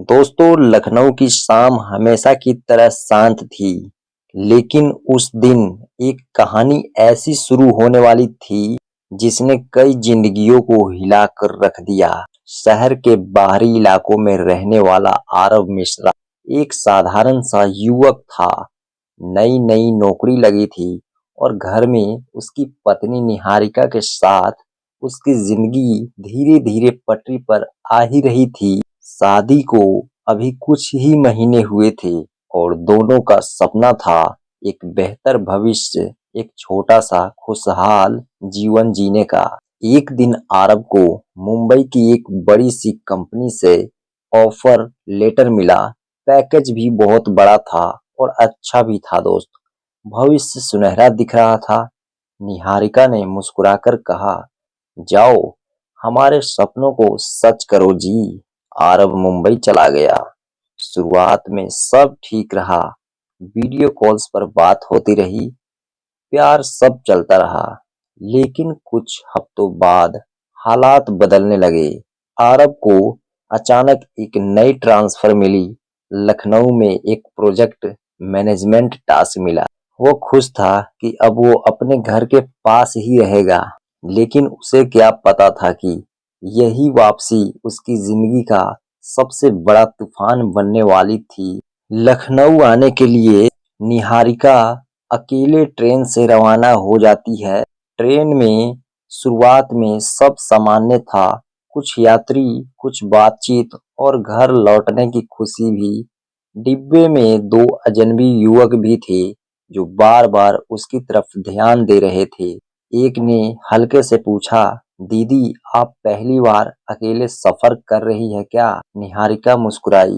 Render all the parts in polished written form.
दोस्तों, लखनऊ की शाम हमेशा की तरह शांत थी, लेकिन उस दिन एक कहानी ऐसी शुरू होने वाली थी जिसने कई जिंदगियों को हिलाकर रख दिया। शहर के बाहरी इलाकों में रहने वाला आरव मिश्रा एक साधारण सा युवक था। नई नई नौकरी लगी थी और घर में उसकी पत्नी निहारिका के साथ उसकी जिंदगी धीरे धीरे पटरी पर आ ही रही थी। शादी को अभी कुछ ही महीने हुए थे और दोनों का सपना था एक बेहतर भविष्य, एक छोटा सा खुशहाल जीवन जीने का। एक दिन आरब को मुंबई की एक बड़ी सी कंपनी से ऑफर लेटर मिला। पैकेज भी बहुत बड़ा था और अच्छा भी था दोस्त। भविष्य सुनहरा दिख रहा था। निहारिका ने मुस्कुराकर कहा, जाओ, हमारे सपनों को सच करो जी। आरब मुंबई चला गया। शुरुआत में सब ठीक रहा। वीडियो कॉल्स पर बात होती रही, प्यार सब चलता रहा। लेकिन कुछ हफ्तों बाद हालात बदलने लगे। आरब को अचानक एक नई ट्रांसफर मिली। लखनऊ में एक प्रोजेक्ट मैनेजमेंट टास्क मिला। वो खुश था कि अब वो अपने घर के पास ही रहेगा, लेकिन उसे क्या पता था कि यही वापसी उसकी जिंदगी का सबसे बड़ा तूफान बनने वाली थी। लखनऊ आने के लिए निहारिका अकेले ट्रेन से रवाना हो जाती है। ट्रेन में शुरुआत में सब सामान्य था, कुछ यात्री, कुछ बातचीत और घर लौटने की खुशी भी। डिब्बे में दो अजनबी युवक भी थे जो बार बार उसकी तरफ ध्यान दे रहे थे। एक ने हल्के से पूछा, दीदी, आप पहली बार अकेले सफर कर रही है क्या? निहारिका मुस्कुराई,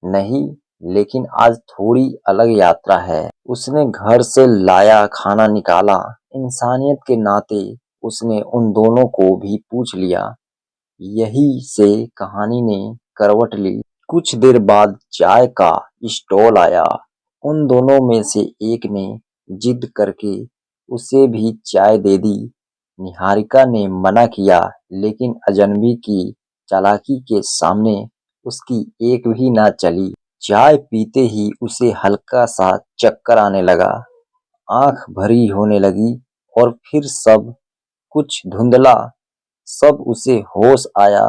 नहीं, लेकिन आज थोड़ी अलग यात्रा है। उसने घर से लाया खाना निकाला। इंसानियत के नाते उसने उन दोनों को भी पूछ लिया। यही से कहानी ने करवट ली। कुछ देर बाद चाय का स्टॉल आया। उन दोनों में से एक ने जिद करके उसे भी चाय दे दी। निहारिका ने मना किया, लेकिन अजनबी की चालाकी के सामने उसकी एक भी ना चली। चाय पीते ही उसे हल्का सा चक्कर आने लगा, आंख भरी होने लगी और फिर सब कुछ धुंधला। सब उसे होश आया,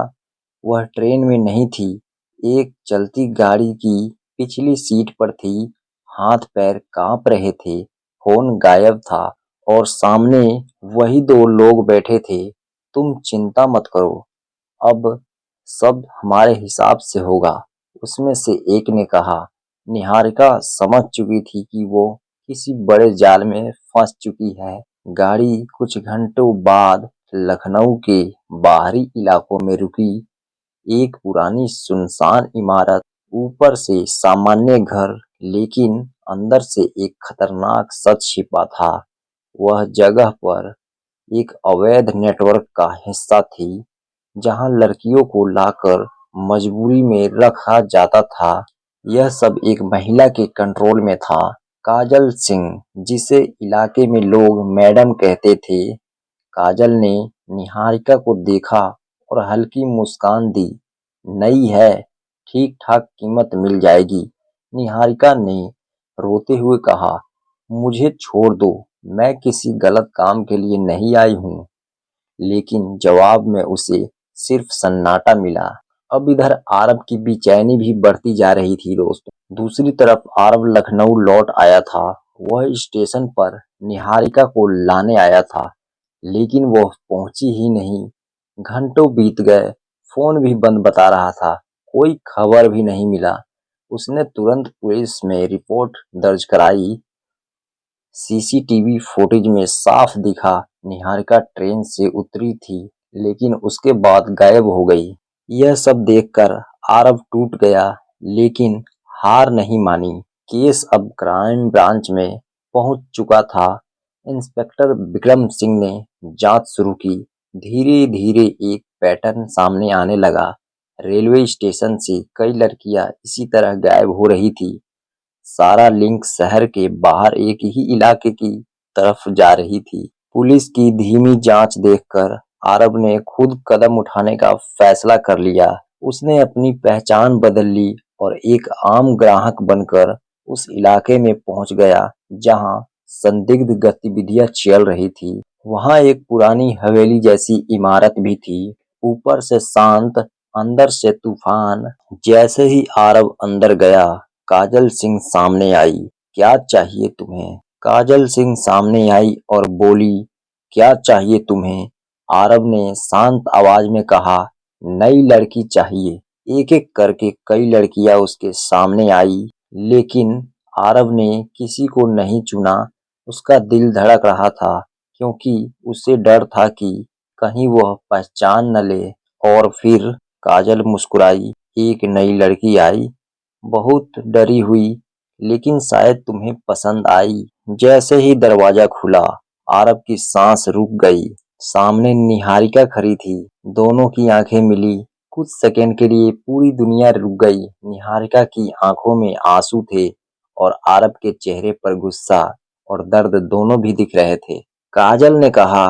वह ट्रेन में नहीं थी, एक चलती गाड़ी की पिछली सीट पर थी। हाथ पैर कांप रहे थे, फोन गायब था और सामने वही दो लोग बैठे थे। तुम चिंता मत करो, अब सब हमारे हिसाब से होगा, उसमें से एक ने कहा। निहारिका समझ चुकी थी कि वो किसी बड़े जाल में फंस चुकी है। गाड़ी कुछ घंटों बाद लखनऊ के बाहरी इलाकों में रुकी। एक पुरानी सुनसान इमारत, ऊपर से सामान्य घर, लेकिन अंदर से एक खतरनाक सच छिपा था। वह जगह पर एक अवैध नेटवर्क का हिस्सा थी, जहां लड़कियों को लाकर मजबूरी में रखा जाता था। यह सब एक महिला के कंट्रोल में था, काजल सिंह, जिसे इलाके में लोग मैडम कहते थे। काजल ने निहारिका को देखा और हल्की मुस्कान दी। नई है, ठीक ठाक कीमत मिल जाएगी। निहारिका ने रोते हुए कहा, मुझे छोड़ दो, मैं किसी गलत काम के लिए नहीं आई हूँ। लेकिन जवाब में उसे सिर्फ सन्नाटा मिला। अब इधर आरब की बेचैनी भी बढ़ती जा रही थी दोस्तों। दूसरी तरफ आरब लखनऊ लौट आया था। वह स्टेशन पर निहारिका को लाने आया था, लेकिन वह पहुंची ही नहीं। घंटों बीत गए, फोन भी बंद बता रहा था, कोई खबर भी नहीं मिला। उसने तुरंत पुलिस में रिपोर्ट दर्ज कराई। सीसीटीवी फुटेज में साफ दिखा, निहारिका ट्रेन से उतरी थी, लेकिन उसके बाद गायब हो गई। यह सब देखकर आरव टूट गया, लेकिन हार नहीं मानी। केस अब क्राइम ब्रांच में पहुंच चुका था। इंस्पेक्टर विक्रम सिंह ने जांच शुरू की। धीरे धीरे एक पैटर्न सामने आने लगा। रेलवे स्टेशन से कई लड़कियां इसी तरह गायब हो रही थी। सारा लिंक शहर के बाहर एक ही इलाके की तरफ जा रही थी। पुलिस की धीमी जांच देखकर आरब ने खुद कदम उठाने का फैसला कर लिया। उसने अपनी पहचान बदल ली और एक आम ग्राहक बनकर उस इलाके में पहुंच गया जहां संदिग्ध गतिविधियां चल रही थी। वहां एक पुरानी हवेली जैसी इमारत भी थी, ऊपर से शांत, अंदर से तूफान। जैसे ही आरव अंदर गया, काजल सिंह सामने आई। क्या चाहिए तुम्हें? काजल सिंह सामने आई और बोली, क्या चाहिए तुम्हें? आरव ने शांत आवाज में कहा, नई लड़की चाहिए। एक एक करके कई लड़कियां उसके सामने आई, लेकिन आरव ने किसी को नहीं चुना। उसका दिल धड़क रहा था, क्योंकि उसे डर था कि कहीं वह पहचान न ले। और फिर काजल मुस्कुराई। एक नई लड़की आई, बहुत डरी हुई, लेकिन शायद तुम्हें पसंद आई। जैसे ही दरवाजा खुला, आरव की सांस रुक गई। सामने निहारिका खड़ी थी। दोनों की आंखें मिली। कुछ सेकंड के लिए पूरी दुनिया रुक गई। निहारिका की आंखों में आंसू थे और आरव के चेहरे पर गुस्सा और दर्द दोनों भी दिख रहे थे। काजल ने कहा,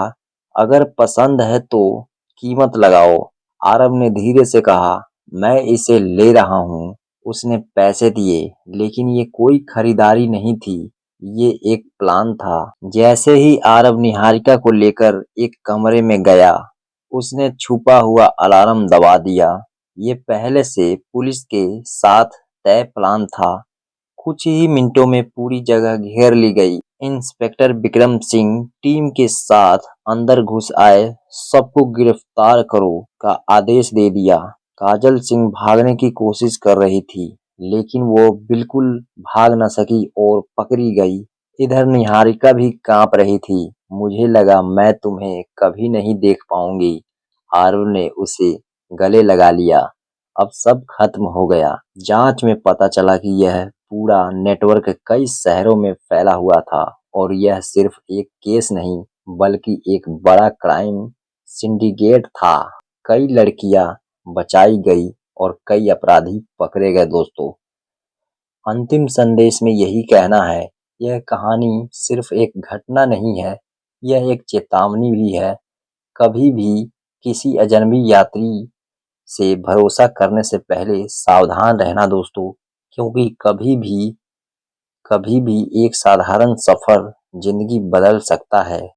अगर पसंद है तो कीमत लगाओ। आरव ने धीरे से कहा, मैं इसे ले रहा हूँ। उसने पैसे दिए, लेकिन ये कोई खरीदारी नहीं थी, ये एक प्लान था। जैसे ही आरव निहारिका को लेकर एक कमरे में गया, उसने छुपा हुआ अलार्म दबा दिया। ये पहले से पुलिस के साथ तय प्लान था। कुछ ही मिनटों में पूरी जगह घेर ली गई। इंस्पेक्टर विक्रम सिंह टीम के साथ अंदर घुस आए। सबको गिरफ्तार करो का आदेश दे दिया। काजल सिंह भागने की कोशिश कर रही थी, लेकिन वो बिल्कुल भाग न सकी और पकड़ी गई। इधर निहारिका भी कांप रही थी। मुझे लगा मैं तुम्हें कभी नहीं देख पाऊंगी। आरव ने उसे गले लगा लिया। अब सब खत्म हो गया। जांच में पता चला कि यह पूरा नेटवर्क कई शहरों में फैला हुआ था और यह सिर्फ एक केस नहीं, बल्कि एक बड़ा क्राइम सिंडिकेट था। कई लड़कियां बचाई गई और कई अपराधी पकड़े गए। दोस्तों, अंतिम संदेश में यही कहना है, यह कहानी सिर्फ एक घटना नहीं है, यह एक चेतावनी भी है। कभी भी किसी अजनबी यात्री से भरोसा करने से पहले सावधान रहना दोस्तों, क्योंकि कभी भी एक साधारण सफर जिंदगी बदल सकता है।